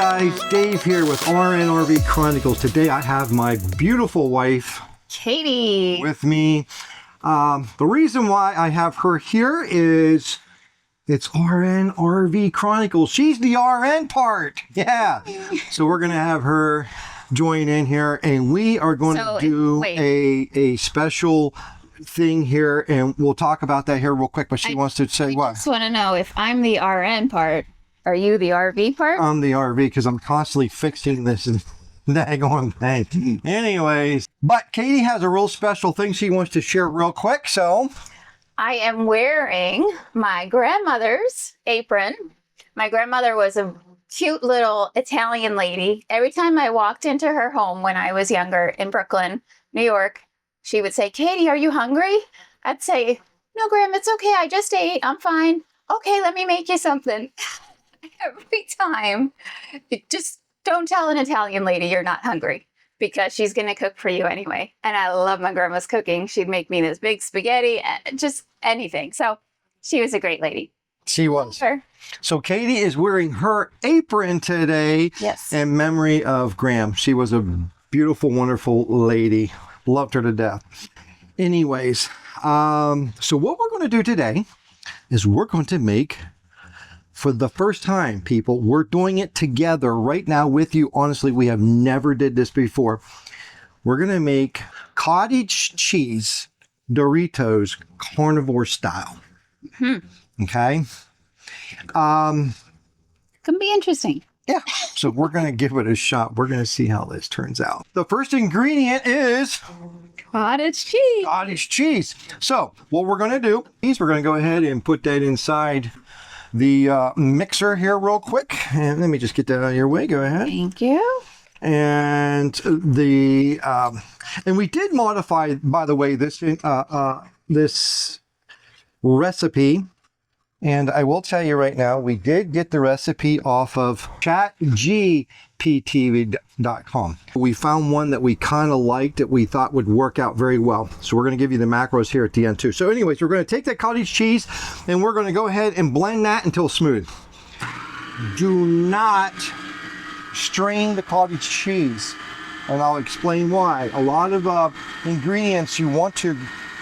guys, Dave here with RNRV Chronicles. Today I have my beautiful wife, Katie, with me. The reason why I have her here is it's RNRV Chronicles. She's the RN part. Yeah. So we're going to have her join in here, and we are going to do a special thing here, and we'll talk about that here real quick, but she wants to say what? I just want to know, if I'm the RN part, are you the RV part? I'm the RV because I'm constantly fixing this daggone thing. Anyways, but Katie has a real special thing she wants to share real quick, so. I am wearing my grandmother's apron. My grandmother was a cute little Italian lady. Every time I walked into her home when I was younger in Brooklyn, New York, she would say, "Katie, are you hungry?" I'd say, "No, Grandma, it's okay. I just ate. I'm fine." "Okay, let me make you something." Every time. Just don't tell an Italian lady you're not hungry, because she's going to cook for you anyway. And I love my grandma's cooking. She'd make me this big spaghetti, just anything. So she was a great lady. She was. Sure. So Katie is wearing her apron today. Yes. In memory of Graham. She was a beautiful, wonderful lady. Loved her to death. Anyways, so what we're going to do today is we're going to make, for the first time, people, we're doing it together right now with you. Honestly, we have never did this before. We're going to make cottage cheese Doritos carnivore style. Mm-hmm. Okay. Can be interesting. Yeah. So we're going to give it a shot. We're going to see how this turns out. The first ingredient is cottage cheese. Cottage cheese. So what we're going to do is we're going to go ahead and put that inside the mixer here real quick. And let me just get that out of your way. Go ahead. Thank you. And the and we did modify, by the way, this this recipe. And I will tell you right now, we did get the recipe off of chatgpt.com. We found one that we kind of liked, that we thought would work out very well. So we're going to give you the macros here at the end too. So anyways, we're going to take that cottage cheese and we're going to go ahead and blend that until smooth. Do not strain the cottage cheese. And I'll explain why. A lot of ingredients you want to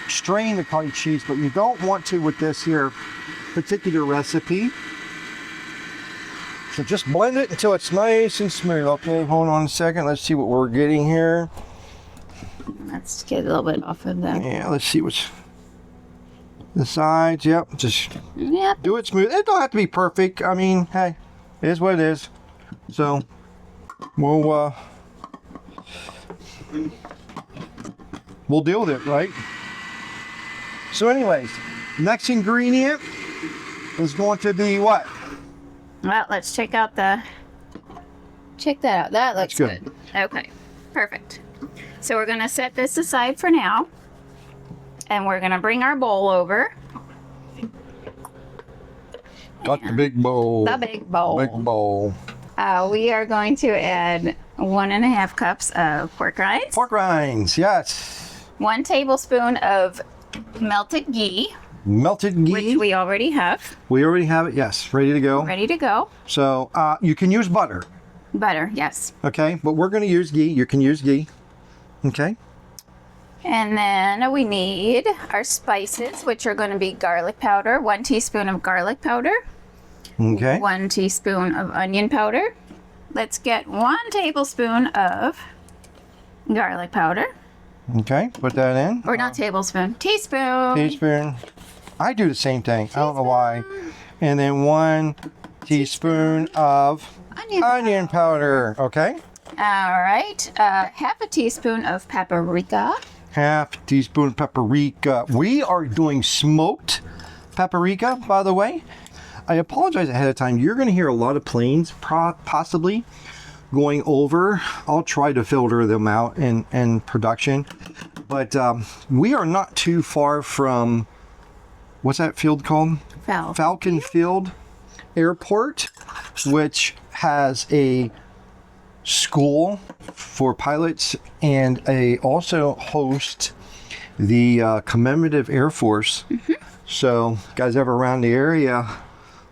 strain the cottage cheese, but you don't want to with this here particular recipe. So just blend it until it's nice and smooth. Okay, hold on a second. Let's see what we're getting here. Let's get a little bit off of that. Yeah, let's see what's the sides. Yep, just do it smooth. It don't have to be perfect. I mean, hey, it is what it is. So we'll deal with it, right? So anyways, next ingredient is going to be what? Well, let's check that out. That looks good. Okay, perfect. So we're going to set this aside for now. And we're going to bring our bowl over. Got the big bowl. The big bowl. Big bowl. We are going to add 1.5 cups of pork rinds. Pork rinds, yes. 1 tablespoon of melted ghee. Melted ghee. Which we already have. We already have it, yes. Ready to go. Ready to go. So you can use butter. Butter, yes. Okay, but we're going to use ghee. You can use ghee. Okay. And then we need our spices, which are going to be garlic powder, 1 teaspoon of garlic powder. Okay. 1 teaspoon of onion powder. Let's get 1 tablespoon of garlic powder. Okay, put that in. Or not tablespoon, teaspoon. Teaspoon. I do the same thing. I don't know why. And then 1 teaspoon of onion powder. Okay. All right. Half a teaspoon of paprika. Half teaspoon paprika. We are doing smoked paprika, by the way. I apologize ahead of time. You're going to hear a lot of planes possibly going over. I'll try to filter them out in production. But we are not too far from, what's that field called? Falcon Field Airport, which has a school for pilots, and also host the commemorative Air Force. Mm-hmm. So, guys ever around the area,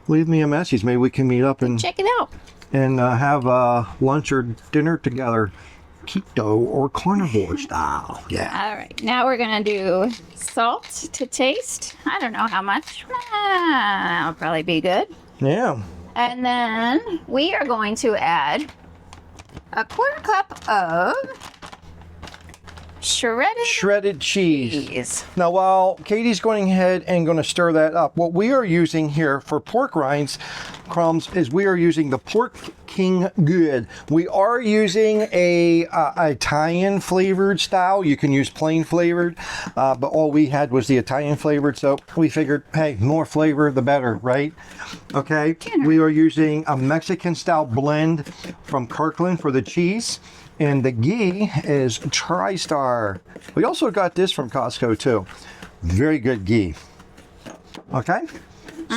leave me a message. Maybe we can meet up and check it out. and have lunch or dinner together, keto or carnivore style. Yeah. All right, now we're gonna do salt to taste. I don't know how much. That'll probably be good. Yeah. And then we are going to add a 1/4 cup of shredded cheese. cheese. Now, while Katie's going ahead and going to stir that up, what we are using here for pork rinds crumbs is we are using the Pork King Good. We are using a Italian flavored style. You can use plain flavored, but all we had was the Italian flavored, so we figured, hey, more flavor the better, right? Okay. We are using a Mexican style blend from Kirkland for the cheese. And the ghee is TriStar. We also got this from Costco too. Very good ghee. Okay.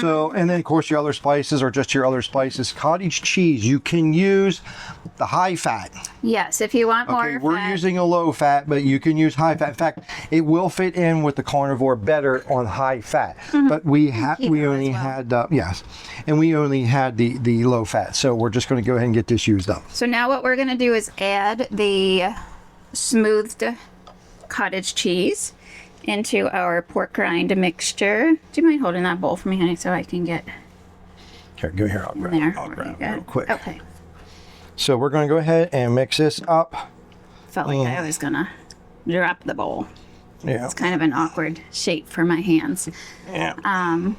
So, and then of course your other spices are just your other spices. Cottage cheese, you can use the high fat. Yes, if you want more Okay, we're fat. using a low fat, but you can use high fat. In fact, it will fit in with the carnivore better on high fat. But we only had yes, and we only had the low fat. So we're just going to go ahead and get this used up. So now what we're gonna do is add the smoothed cottage cheese into our pork rind mixture. Do you mind holding that bowl for me, honey, so I can get Here, go here. I'll grab, there? I'll grab There you real go. quick. Okay. So we're going to go ahead and mix this up. Felt like I was gonna drop the bowl. Yeah. It's kind of an awkward shape for my hands. Yeah.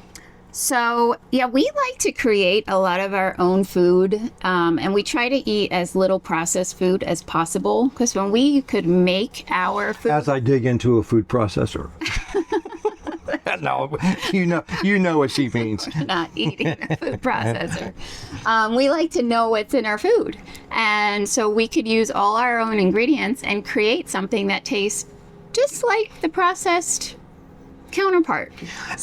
So yeah, we like to create a lot of our own food, and we try to eat as little processed food as possible. Because when we could make our food, As I dig into a food processor. No, you know what she means. not eating a food processor, we like to know what's in our food, and so we could use all our own ingredients and create something that tastes just like the processed counterpart.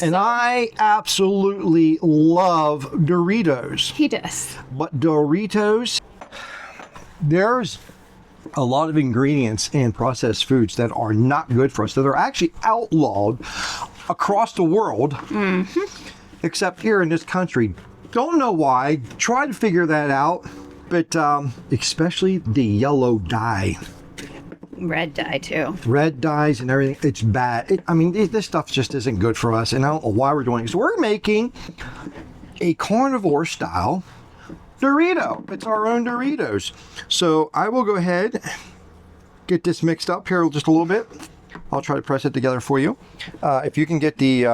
And I absolutely love Doritos. He does. But Doritos, there's a lot of ingredients in processed foods that are not good for us, that are actually outlawed across the world, except here in this country. Don't know why. Try to figure that out. But especially the yellow dye. Red dye too. Red dyes and everything, it's bad. I mean, this stuff just isn't good for us, and I don't know why we're doing it. So we're making a carnivore style Dorito. It's our own Doritos. So I will go ahead, get this mixed up here just a little bit. I'll try to press it together for you. If you can get the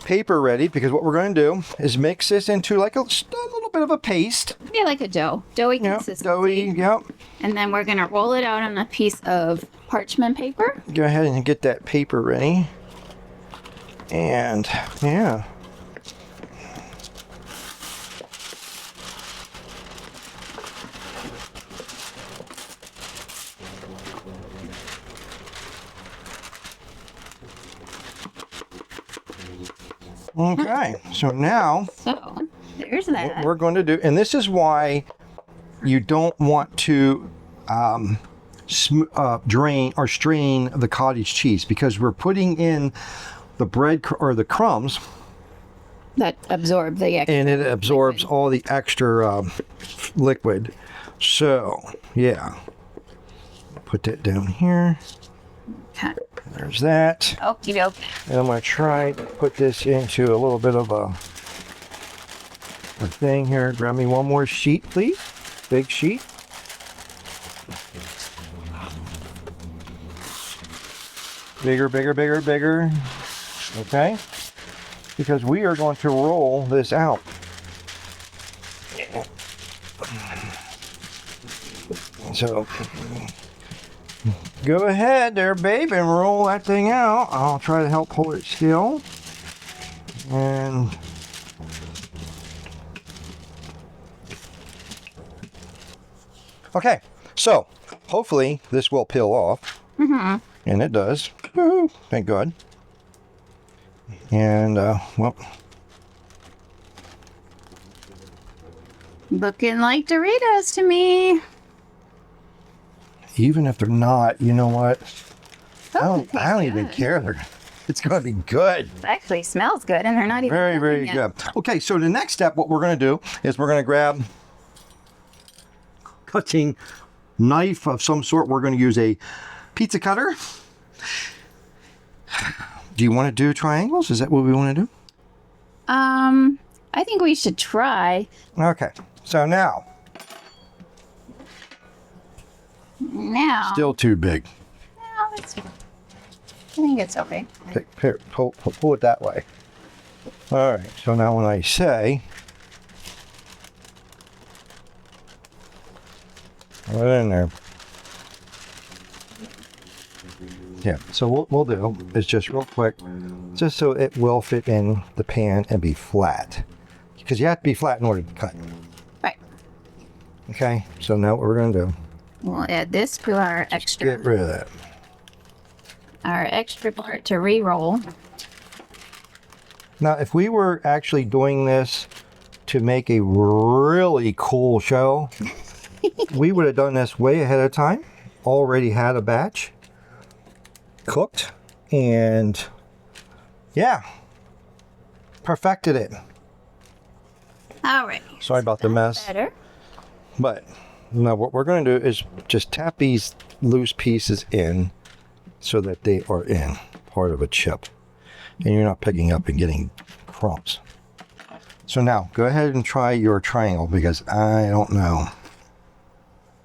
paper ready, because what we're going to do is mix this into like a little bit of a paste. Yeah, like a doughy Yeah, consistency. doughy, yep. And then we're gonna roll it out on a piece of parchment paper. Go ahead and get that paper ready. And yeah. Okay, so now So there's that. what we're going to do, and this is why you don't want to drain or strain the cottage cheese, because we're putting in the bread or the crumbs, That absorb the extra. and it absorbs all the extra liquid. So yeah, put that down here. Okay. There's that. Okie doke. And I'm going to try to put this into a little bit of a thing here. Grab me one more sheet, please. Big sheet. Bigger, bigger, bigger, bigger. Okay? Because we are going to roll this out. So, go ahead there, babe, and roll that thing out. I'll try to help hold it still. And okay, so hopefully this will peel off. And it does. Woo-hoo, thank God. And well, Looking like Doritos to me. even if they're not, you know what? Oh, I don't even care. It's going to be good. It actually smells good, and they're not even Very, cooking very yet. good. Okay, so the next step, what we're going to do is we're going to grab cutting knife of some sort. We're going to use a pizza cutter. Do you want to do triangles? Is that what we want to do? I think we should try. Okay. So now. Still too big. No, I think it's okay. Okay, here, pull it that way. All right. So now when I say, put it in there. Yeah. So what we'll do is just real quick, just so it will fit in the pan and be flat, because you have to be flat in order to cut. Right. Okay. So now what we're going to do. We'll add this to our extra. Get rid of that. Our extra part to re-roll. Now, if we were actually doing this to make a really cool show, we would have done this way ahead of time. Already had a batch cooked, and yeah, perfected it. All right. Sorry about the mess. Better. But now what we're going to do is just tap these loose pieces in so that they are in part of a chip, and you're not picking up and getting crumbs. So now go ahead and try your triangle, because I don't know.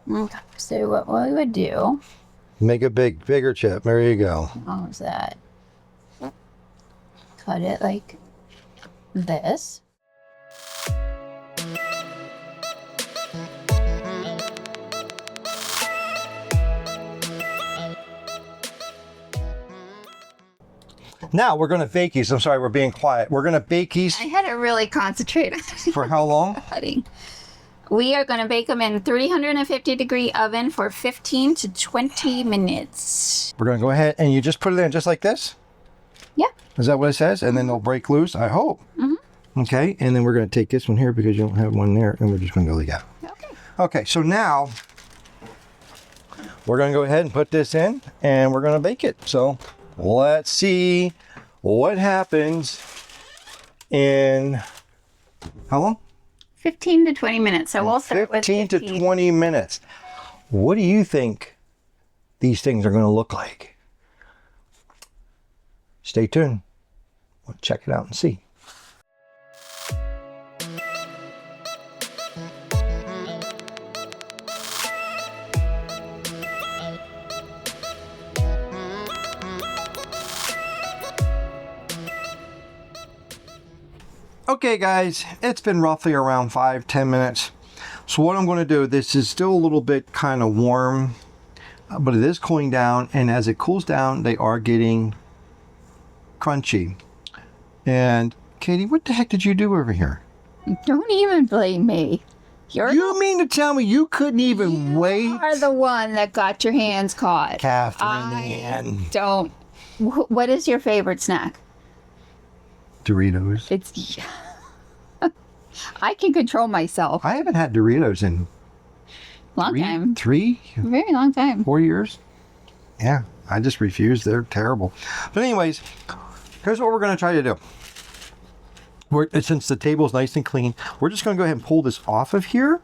Okay. So what we would do. Make a bigger chip. There you go. What was that? Cut it like this. Now we're going to bake these. I'm sorry, we're being quiet. We're going to bake these I had to really concentrate on for how long? cutting. We are going to bake them in 350-degree oven for 15 to 20 minutes. We're going to go ahead and you just put it in just like this? Yeah. Is that what it says? And then they'll break loose, I hope. Mm-hmm. Okay, and then we're going to take this one here because you don't have one there, and we're just going to go like that. Okay. Okay, so now we're going to go ahead and put this in, and we're going to bake it. So let's see what happens in how long? 15 to 20 minutes. So we'll start with 15 to 20 minutes. What do you think these things are going to look like? Stay tuned. We'll check it out and see. Okay guys, it's been roughly around 5-10 minutes. So what I'm going to do, this is still a little bit kind of warm, but it is cooling down, and as it cools down, they are getting crunchy. And Katie, what the heck did you do over here? Don't even blame me. You mean to tell me you couldn't even wait? You are the one that got your hands caught. Catherine Ann. Don't. What is your favorite snack? Doritos. It's. I can control myself. I haven't had Doritos in time. Very long time. 4 years. Yeah, I just refuse. They're terrible. But anyways, here's what we're going to try to do. Since the table's nice and clean, we're just going to go ahead and pull this off of here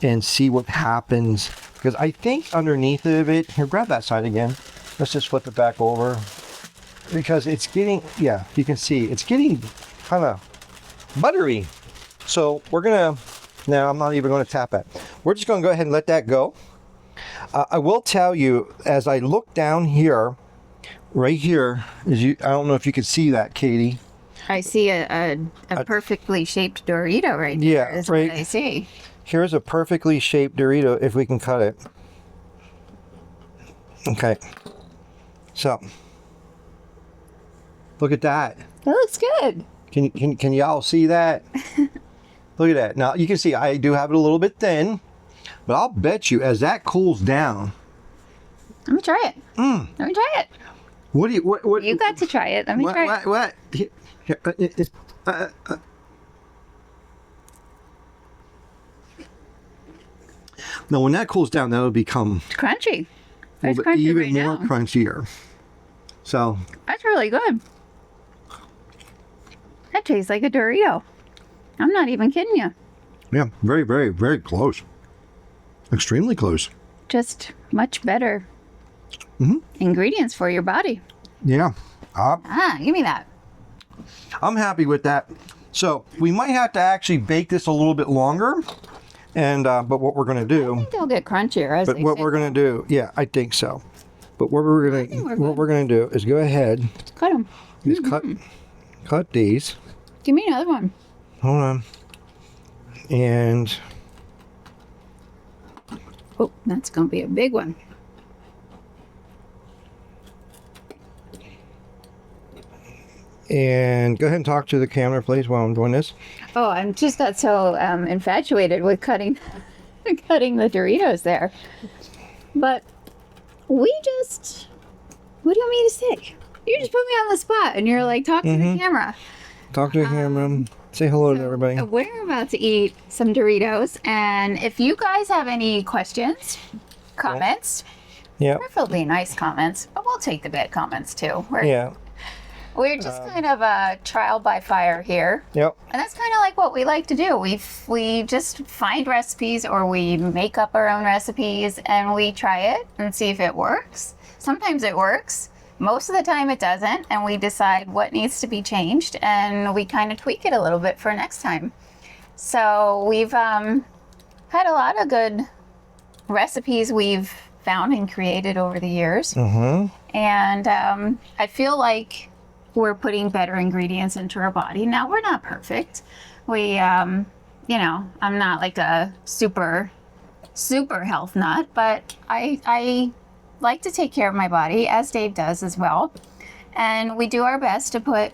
and see what happens. Because I think underneath of it, here, grab that side again. Let's just flip it back over. Because it's getting, yeah, you can see, it's getting kind of buttery. So we're going to, now I'm not even going to tap it. We're just going to go ahead and let that go. I will tell you, as I look down here, right here, I don't know if you can see that, Katie. I see a perfectly shaped Dorito right there. Yeah, is right. what I see. Here's a perfectly shaped Dorito, if we can cut it. Okay. So, look at that. That looks good. Can y'all see that? Look at that. Now, you can see I do have it a little bit thin, but I'll bet you as that cools down. Let me try it. Let me try it. What do you, what? You got to try it. Let me try it. What? Here, Now, when that cools down, that'll become It's crunchy. a little bit even more crunchier. So that's really good. That tastes like a Dorito. I'm not even kidding you. yeah, very, very, very close. Extremely close. Just much better Mhm. ingredients for your body. Yeah. Give me that. I'm happy with that. So we might have to actually bake this a little bit longer. And but what we're gonna I do, think they'll get crunchier as but they what sit. we're gonna do, yeah, I think so. But what think we're what we're gonna do is go ahead, Cut them. just cut these. Give me another one. Hold on. And Oh, that's going to be a big one. go ahead and talk to the camera, please, while I'm doing this. Oh, I'm just got so infatuated with cutting the Doritos there. But what do you want me to say? You just put me on the spot and you're like, talk to the camera. Talk to the camera. Say hello to everybody. We're about to eat some Doritos, and if you guys have any questions, comments, Yeah. preferably nice comments, but we'll take the bad comments too. Yeah. We're just kind of a trial by fire here. Yep. And that's kind of like what we like to do. We just find recipes or we make up our own recipes and we try it and see if it works. Sometimes it works. Most of the time it doesn't, and we decide what needs to be changed and we kind of tweak it a little bit for next time. So we've had a lot of good recipes we've found and created over the years. And I feel like we're putting better ingredients into our body. Now, we're not perfect. We, I'm not like a super health nut, but I like to take care of my body, as Dave does as well. And we do our best to put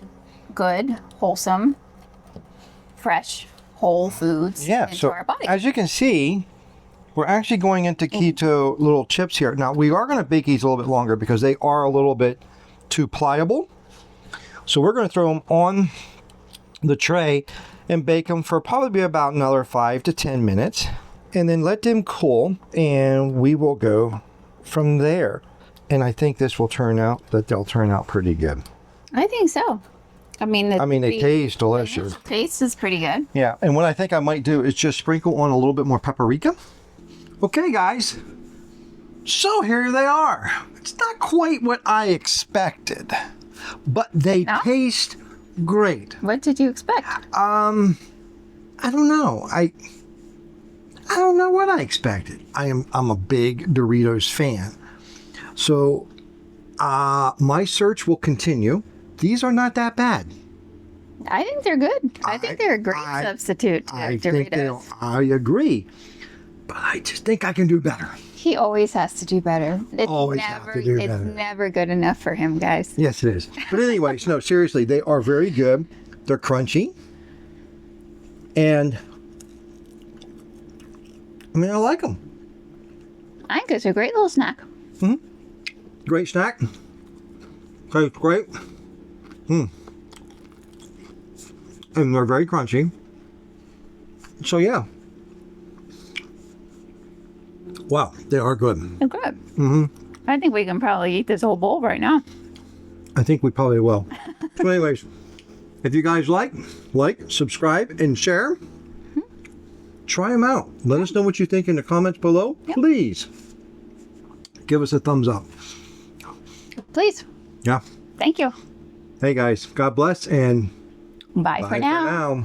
good, wholesome, fresh, whole foods into our body. As you can see, we're actually going into keto little chips here. Now, we are going to bake these a little bit longer because they are a little bit too pliable. So we're going to throw them on the tray and bake them for probably about another 5 to 10 minutes. And then let them cool, and we will go from there. And I think they'll turn out pretty good. I think so. I mean, they taste delicious. The taste is pretty good. Yeah, and what I think I might do is just sprinkle on a little bit more paprika. Okay, guys. So here they are. It's not quite what I expected, but they taste great. What did you expect? I don't know. I don't know what I expected. I'm a big Doritos fan. So my search will continue. These are not that bad. I think they're good. I think they're a great substitute to Doritos. I agree. But I just think I can do better. He always has to do better. It's never good enough for him, guys. Yes, it is. But anyways, no, seriously, they are very good. They're crunchy. And I mean, I like them. I think it's a great little snack. Great snack. Tastes great. And they're very crunchy. So yeah. Wow, they are good. They're good. I think we can probably eat this whole bowl right now. I think we probably will. So anyways, if you guys like, subscribe, and share. Try them out. Let us know what you think in the comments below. Yep. Please give us a thumbs up. Please. Yeah. Thank you. Hey guys, God bless, and bye for now. now.